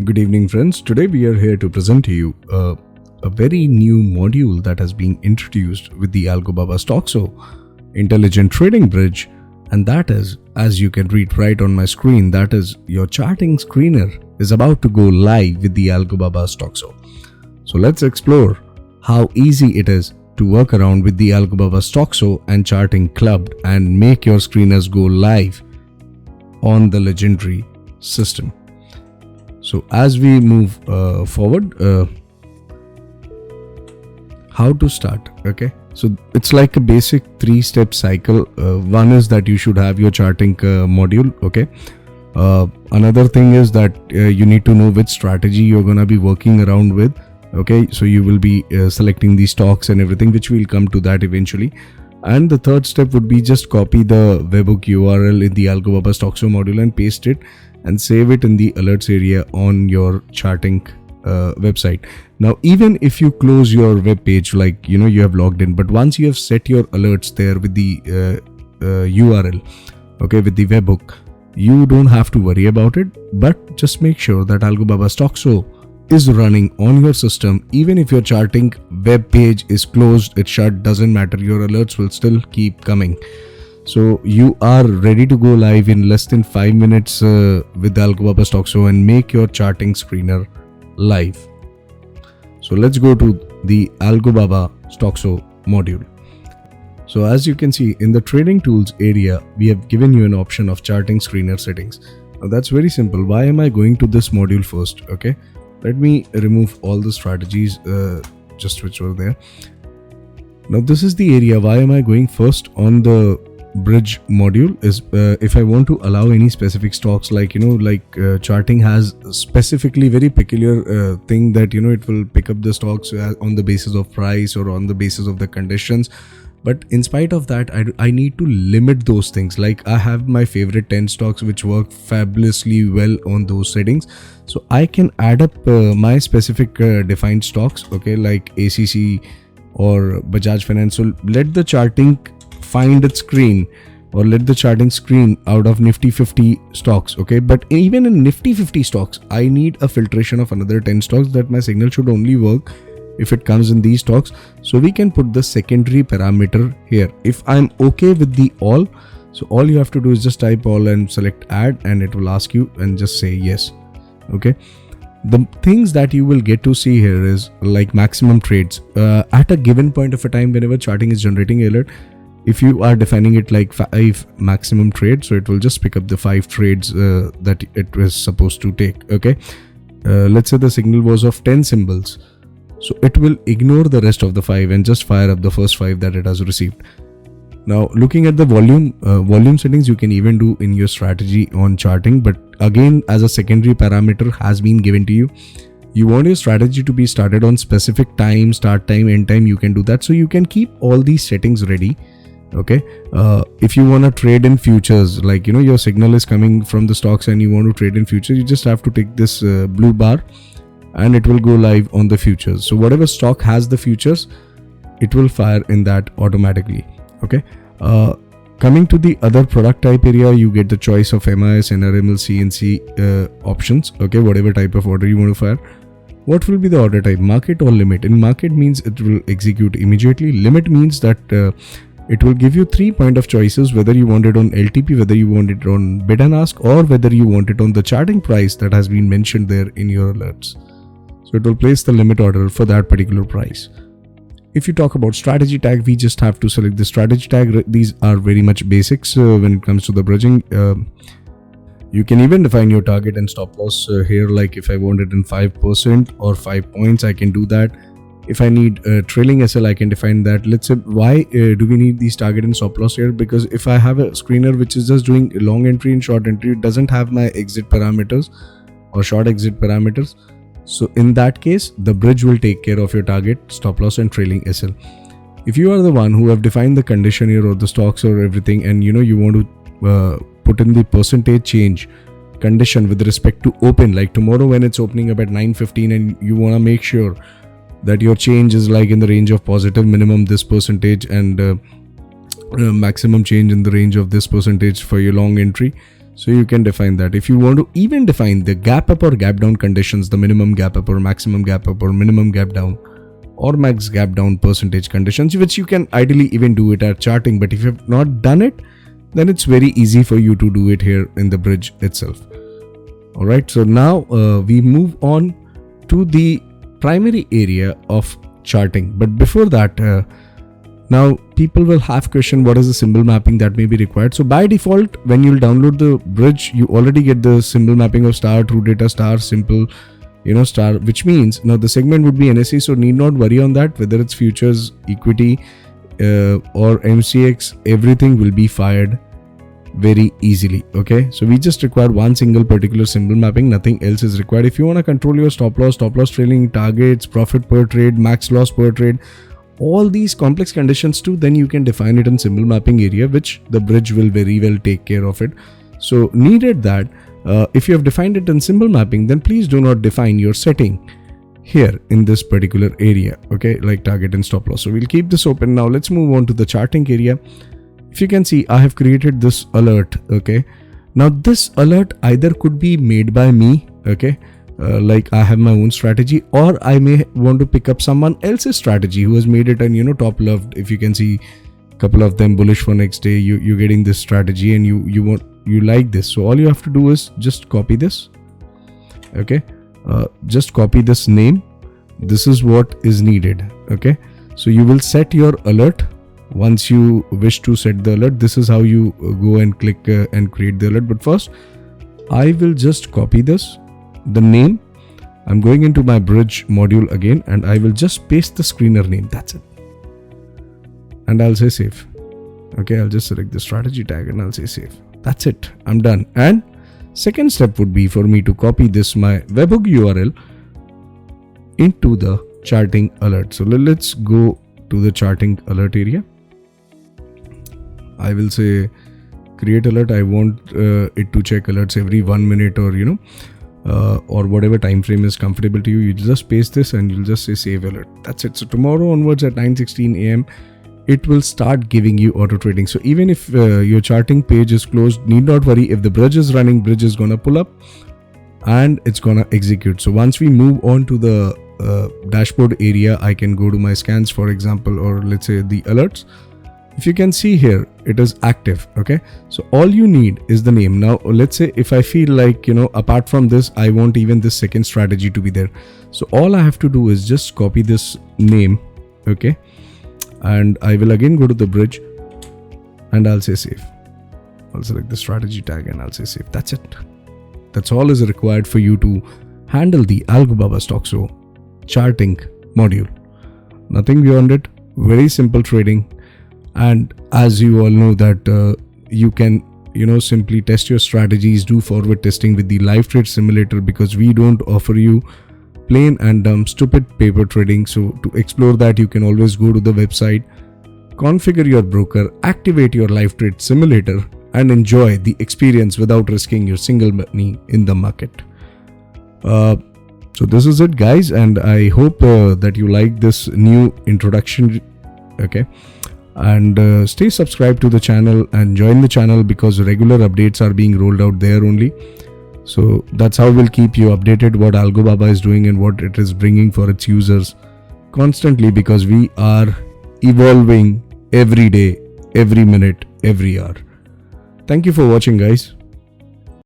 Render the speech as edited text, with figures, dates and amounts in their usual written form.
Good evening, friends. Today we are here to present to you a very new module that has been introduced with the Algobaba Stoxo Intelligent Trading Bridge, and that is, as you can read right on my screen, that is your charting screener is about to go live with the Algobaba Stoxo. So let's explore how easy it is to work around with the Algobaba Stoxo and Charting Clubbed and make your screeners go live on the legendary system. So as we move forward, how to start? Okay, so it's like a basic 3-step cycle. One is that you should have your charting module. Okay, another thing is that you need to know which strategy you're gonna be working around with. Okay, so you will be selecting the stocks and everything, which we'll come to that eventually. And the third step would be just copy the webhook URL in the Algobaba Stoxo module and paste it and save it in the alerts area on your charting website. Now, even if you close your web page, like you have logged in, but once you have set your alerts there with the URL, okay, with the webhook, you don't have to worry about it. But just make sure that Algobaba Stoxo is running on your system. Even if your charting web page is closed, it's shut, doesn't matter, your alerts will still keep coming. So you are ready to go live in less than 5 minutes with Algobaba Stoxo and make your charting screener live. So let's go to the Algobaba Stoxo module. So as you can see in the trading tools area, we have given you an option of charting screener settings. Now that's very simple. Why am I going to this module first? Okay, let me remove all the strategies just which were there. Now this is the area. Why am I going first on the bridge module is if I want to allow any specific stocks, like charting has specifically very peculiar thing that it will pick up the stocks on the basis of price or on the basis of the conditions. But in spite of that, I need to limit those things. Like I have my favorite 10 stocks which work fabulously well on those settings, so I can add up my specific defined stocks, okay, like ACC or Bajaj Finance. So let the charting find its screen, or let the charting screen out of Nifty 50 stocks, okay. But even in Nifty 50 stocks, I need a filtration of another 10 stocks, that my signal should only work if it comes in these stocks. So we can put the secondary parameter here. If I'm okay with the all, so all you have to do is just type all and select add, and it will ask you and just say yes. Okay, the things that you will get to see here is like maximum trades at a given point of a time. Whenever charting is generating alert, if you are defining it like 5 maximum trades, so it will just pick up the 5 trades that it was supposed to take. Okay, let's say the signal was of 10 symbols, so it will ignore the rest of the 5 and just fire up the first 5 that it has received. Now looking at the volume settings, you can even do in your strategy on charting, but again, as a secondary parameter has been given to you. You want your strategy to be started on specific time, start time, end time, you can do that. So you can keep all these settings ready. Okay, if you want to trade in futures, like your signal is coming from the stocks and you want to trade in futures, you just have to take this blue bar and it will go live on the futures. So whatever stock has the futures, it will fire in that automatically. Okay, coming to the other product type area, you get the choice of MIS, NRML, CNC options. Okay, whatever type of order you want to fire. What will be the order type, market or limit? In market means it will execute immediately. Limit means that it will give you 3 point of choices, whether you want it on LTP, whether you want it on bid and ask, or whether you want it on the charting price that has been mentioned there in your alerts. So it will place the limit order for that particular price. If you talk about strategy tag, we just have to select the strategy tag. These are very much basics when it comes to the bridging. You can even define your target and stop loss here. Like if I want it in 5% or 5 points, I can do that. If I need trailing SL, I can define that. Let's say, why do we need these target and stop loss here? Because if I have a screener which is just doing long entry and short entry, it doesn't have my exit parameters or short exit parameters. So in that case, the bridge will take care of your target, stop loss and trailing SL. If you are the one who have defined the condition here or the stocks or everything, and you want to put in the percentage change condition with respect to open, like tomorrow when it's opening up at 9:15 and you want to make sure that your change is like in the range of positive minimum this percentage and maximum change in the range of this percentage for your long entry. So you can define that. If you want to even define the gap up or gap down conditions, the minimum gap up or maximum gap up or minimum gap down or max gap down percentage conditions, which you can ideally even do it at charting. But if you have not done it, then it's very easy for you to do it here in the bridge itself. All right, so now we move on to the primary area of charting. But before that, now people will have question, what is the symbol mapping that may be required? So by default, when you'll download the bridge, you already get the symbol mapping of star, true data, star, simple, star, which means now the segment would be NSE, so need not worry on that. Whether it's futures, equity, or MCX, everything will be fired very easily. Okay, so we just require one single particular symbol mapping, nothing else is required. If you want to control your stop loss trailing, targets, profit per trade, max loss per trade, all these complex conditions too, then you can define it in symbol mapping area, which the bridge will very well take care of it. So needed that if you have defined it in symbol mapping, then please do not define your setting here in this particular area, okay, like target and stop loss. So we'll keep this open. Now let's move on to the charting area. If you can see, I have created this alert. Okay, now this alert either could be made by me, okay, like I have my own strategy, or I may want to pick up someone else's strategy who has made it and top loved. If you can see a couple of them bullish for next day, you're getting this strategy and you like this. So all you have to do is just copy this. Okay, just copy this name. This is what is needed. Okay, so you will set your alert. Once you wish to set the alert, this is how you go and click and create the alert. But first, I will just copy this, the name. I'm going into my bridge module again, and I will just paste the screener name. That's it. And I'll say save. Okay, I'll just select the strategy tag and I'll say save. That's it. I'm done. And second step would be for me to copy this, my webhook URL, into the charting alert. So let's go to the charting alert area. I will say create alert. I want it to check alerts every 1 minute or or whatever time frame is comfortable to you. You just paste this and you'll just say save alert. That's it. So tomorrow onwards at 9:16 a.m. it will start giving you auto trading. So even if your charting page is closed, need not worry. If the bridge is running, bridge is gonna pull up and it's gonna execute. So once we move on to the dashboard area, I can go to my scans, for example, or let's say the alerts. If you can see here, it is active. Okay, so all you need is the name. Now let's say if I feel like apart from this, I want even this second strategy to be there. So all I have to do is just copy this name. Okay, and I will again go to the bridge and I'll say save. I'll select the strategy tag and I'll say save. That's it. That's all is required for you to handle the Algobaba Stoxo charting module. Nothing beyond it. Very simple trading. And as you all know that you can simply test your strategies, do forward testing with the live trade simulator, because we don't offer you plain and dumb stupid paper trading. So to explore that, you can always go to the website, configure your broker, activate your live trade simulator, and enjoy the experience without risking your single money in the market. So this is it, guys, and I hope that you like this new introduction. Okay, and stay subscribed to the channel and join the channel, because regular updates are being rolled out there only. So that's how we'll keep you updated what Algobaba is doing and what it is bringing for its users constantly, because we are evolving every day, every minute, every hour. Thank you for watching, guys.